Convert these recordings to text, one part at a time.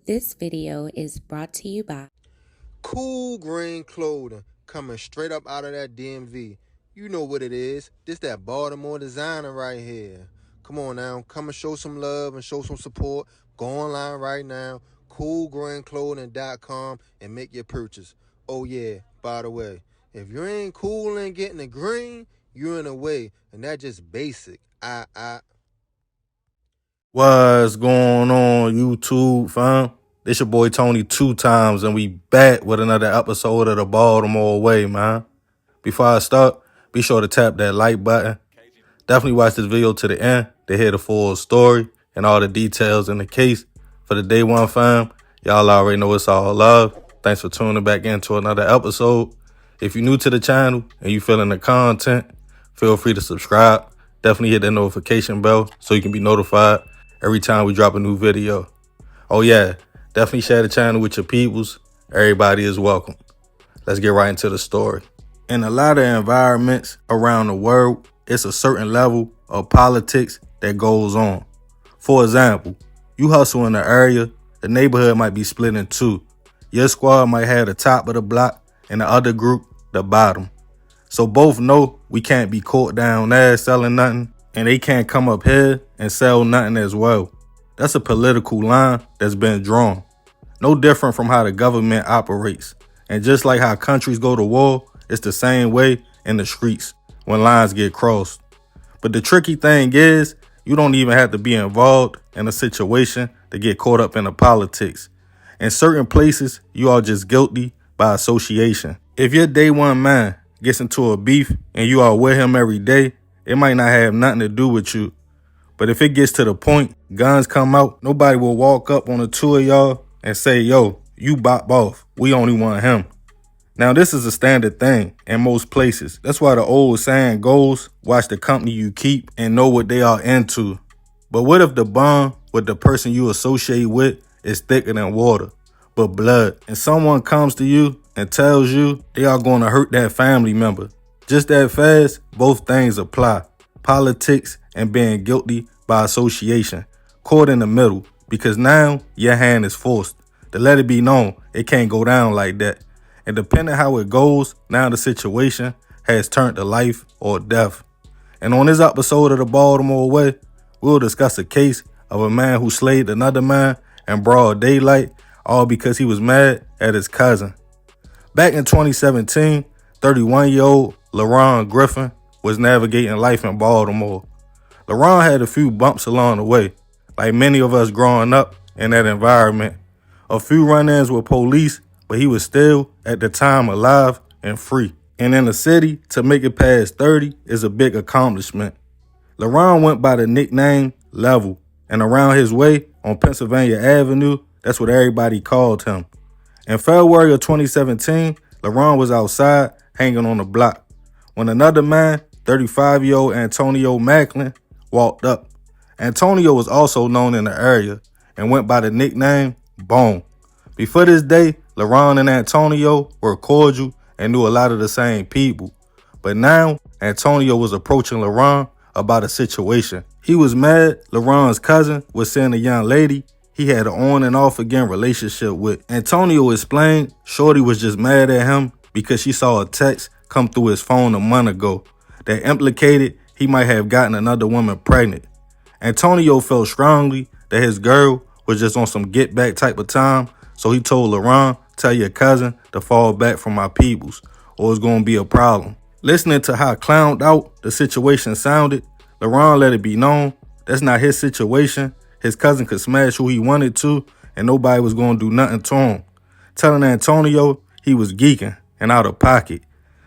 This video is brought to you by Cool green clothing coming straight up out of that DMV. You know what it is. This that Baltimore designer right here. Come on now, come and show some love and show some support. Go online right now, coolgreenclothing.com, and make your purchase. Oh yeah, by the way, if you ain't cool and getting the green, you're in the way, and that's just basic. What's going on, YouTube, fam? This your boy Tony 2 times, and we back with another episode of the Baltimore Way, man. Before I start, be sure to tap that like button. Definitely watch this video to the end to hear the full story and all the details in the case. For the day one, fam, y'all already know it's all love. Thanks for tuning back into another episode. If you're new to the channel and you feeling the content, feel free to subscribe. Definitely hit that notification bell so you can be notified every time we drop a new video. Oh yeah, definitely share the channel with your peoples. Everybody is welcome. Let's get right into the story. In a lot of environments around the world, it's a certain level of politics that goes on. For example, you hustle in the area, the neighborhood might be split in two. Your squad might have the top of the block and the other group the bottom. So both know we can't be caught down there selling nothing, and they can't come up here and sell nothing as well. That's a political line that's been drawn. No different from how the government operates. And just like how countries go to war, it's the same way in the streets when lines get crossed. But the tricky thing is, you don't even have to be involved in a situation to get caught up in the politics. In certain places, you are just guilty by association. If your day one man gets into a beef and you are with him every day, it might not have nothing to do with you. But if it gets to the point, guns come out, nobody will walk up on the two of y'all and say, yo, you bop off. We only want him. Now, this is a standard thing in most places. That's why the old saying goes, watch the company you keep and know what they are into. But what if the bond with the person you associate with is thicker than water, but blood, and someone comes to you and tells you they are going to hurt that family member? Just that fast, both things apply. Politics and being guilty by association. Caught in the middle, because now your hand is forced to let it be known it can't go down like that. And depending how it goes, now the situation has turned to life or death. And on this episode of the Baltimore Way, we'll discuss a case of a man who slayed another man in broad daylight, all because he was mad at his cousin. Back in 2017, 31-year-old LaRon Griffin was navigating life in Baltimore. LaRon had a few bumps along the way, like many of us growing up in that environment. A few run-ins with police, but he was still, at the time, alive and free. And in the city, to make it past 30 is a big accomplishment. LaRon went by the nickname Level, and around his way on Pennsylvania Avenue, that's what everybody called him. In February of 2017, LaRon was outside hanging on the block when another man, 35-year-old Antonio Macklin, walked up. Antonio was also known in the area and went by the nickname Bone. Before this day, LaRon and Antonio were cordial and knew a lot of the same people. But now, Antonio was approaching LaRon about a situation. He was mad LaRon's cousin was seeing a young lady he had an on and off again relationship with. Antonio explained Shorty was just mad at him because she saw a text come through his phone a month ago that implicated he might have gotten another woman pregnant. Antonio felt strongly that his girl was just on some get back type of time, so he told LaRon, tell your cousin to fall back from my peoples or it's going to be a problem. Listening to how clowned out the situation sounded, LaRon let it be known that's not his situation. His cousin could smash who he wanted to and nobody was going to do nothing to him. Telling Antonio he was geeking and out of pocket.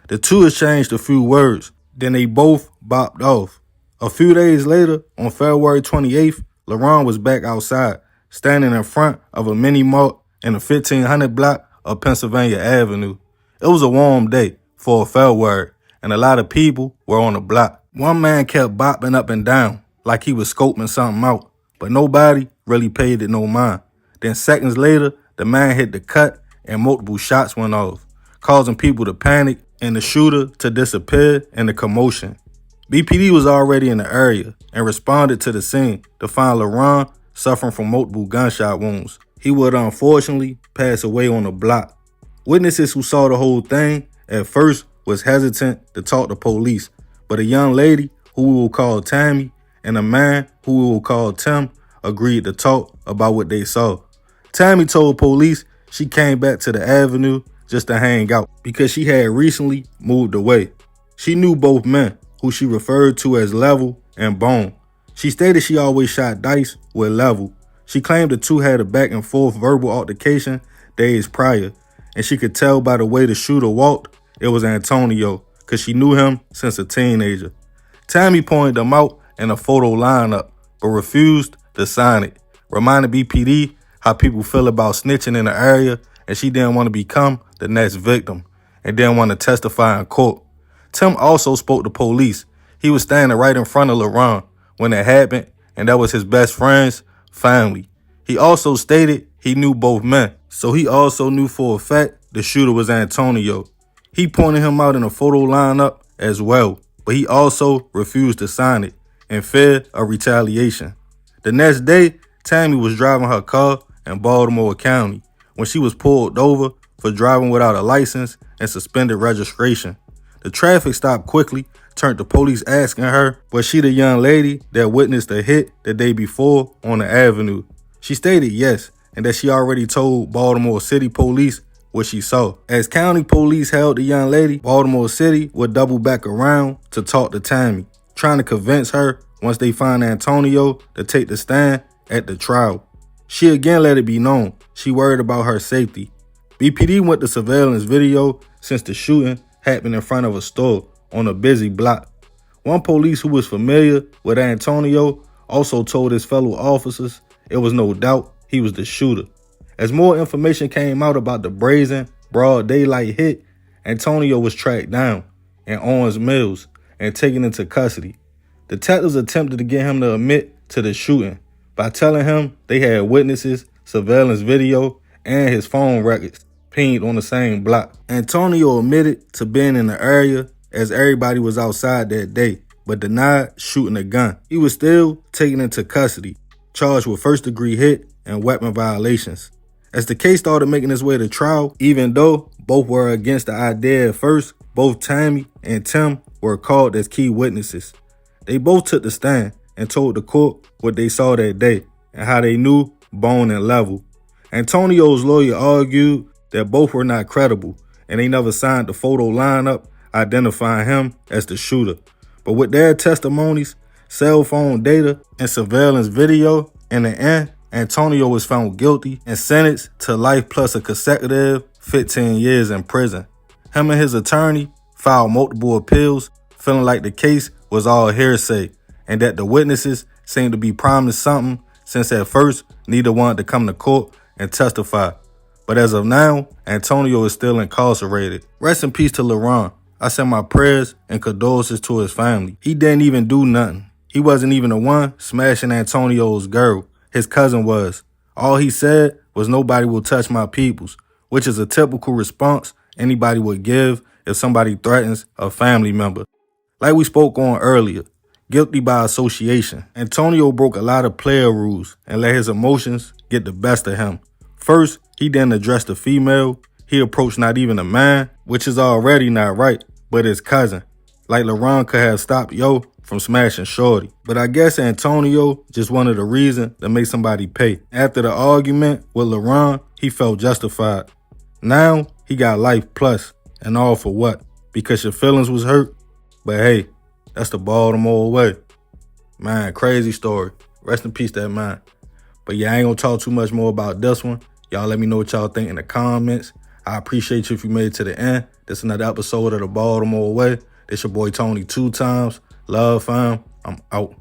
The two exchanged a few words, then they both bopped off. A few days later, on February 28th, LaRon was back outside, standing in front of a mini mart in the 1500 block of Pennsylvania Avenue. It was a warm day for a February, and a lot of people were on the block. One man kept bopping up and down like he was scoping something out, but nobody really paid it no mind. Then seconds later, the man hit the cut and multiple shots went off, causing people to panic and the shooter to disappear in the commotion. BPD was already in the area and responded to the scene to find LaRon suffering from multiple gunshot wounds. he would unfortunately pass away on the block. Witnesses who saw the whole thing at first was hesitant to talk to police, but a young lady who we will call Tammy and a man who we will call Tim agreed to talk about what they saw. Tammy told police she came back to the avenue just to hang out because she had recently moved away. She knew both men, who she referred to as Level and Bone. She stated she always shot dice with Level. She claimed the two had a back and forth verbal altercation days prior, and she could tell by the way the shooter walked it was Antonio because she knew him since a teenager. Tammy pointed them out in a photo lineup, but refused to sign it, reminded BPD how people feel about snitching in the area, and she didn't want to become the next victim and didn't want to testify in court. Tim also spoke to police. He was standing right in front of LaRon when it happened, and that was his best friend's family. He also stated he knew both men, so he also knew for a fact the shooter was Antonio. He pointed him out in a photo lineup as well, but he also refused to sign it in fear of retaliation. The next day, Tammy was driving her car in Baltimore County when she was pulled over for driving without a license and suspended registration. The traffic stop quickly turned to police asking her, was she the young lady that witnessed the hit the day before on the avenue? She stated yes, and that she already told Baltimore City police what she saw. As county police held the young lady, Baltimore City would double back around to talk to Tammy, trying to convince her once they find Antonio to take the stand at the trial. She again let it be known she worried about her safety. BPD went to surveillance video since the shooting happened in front of a store on a busy block. One police who was familiar with Antonio also told his fellow officers it was no doubt he was the shooter. As more information came out about the brazen, broad daylight hit, Antonio was tracked down in Owens Mills and taken into custody. Detectives attempted to get him to admit to the shooting by telling him they had witnesses, surveillance video, and his phone records pinged on the same block. Antonio admitted to being in the area as everybody was outside that day, but denied shooting a gun. He was still taken into custody, charged with first-degree hit and weapon violations. As the case started making its way to trial, even though both were against the idea at first, both Tammy and Tim were called as key witnesses. They both took the stand and told the court what they saw that day and how they knew Bone and Level. Antonio's lawyer argued that both were not credible and they never signed the photo lineup identifying him as the shooter. But with their testimonies, cell phone data, and surveillance video, in the end, Antonio was found guilty and sentenced to life plus a consecutive 15 years in prison. Him and his attorney filed multiple appeals, feeling like the case was all hearsay and that the witnesses seemed to be promised something since at first neither wanted to come to court and testify. But as of now, Antonio is still incarcerated. Rest in peace to LaRon. I send my prayers and condolences to his family. He didn't even do nothing. He wasn't even the one smashing Antonio's girl. His cousin was. All he said was nobody will touch my peoples, which is a typical response anybody would give if somebody threatens a family member. Like we spoke on earlier, guilty by association. Antonio broke a lot of player rules and let his emotions get the best of him. First, he didn't address the female. He approached not even a man, which is already not right, but his cousin. Like LaRon could have stopped Yo from smashing Shorty. But I guess Antonio just wanted a reason to make somebody pay. After the argument with LaRon, he felt justified. Now, he got life plus, and all for what? Because your feelings was hurt? But hey, that's the Baltimore way. Man, crazy story. Rest in peace, that man. But yeah, I ain't gonna talk too much more about this one. Y'all let me know what y'all think in the comments. I appreciate you if you made it to the end. This is another episode of the Baltimore Way. This your boy Tony 2 times. Love, fam. I'm out.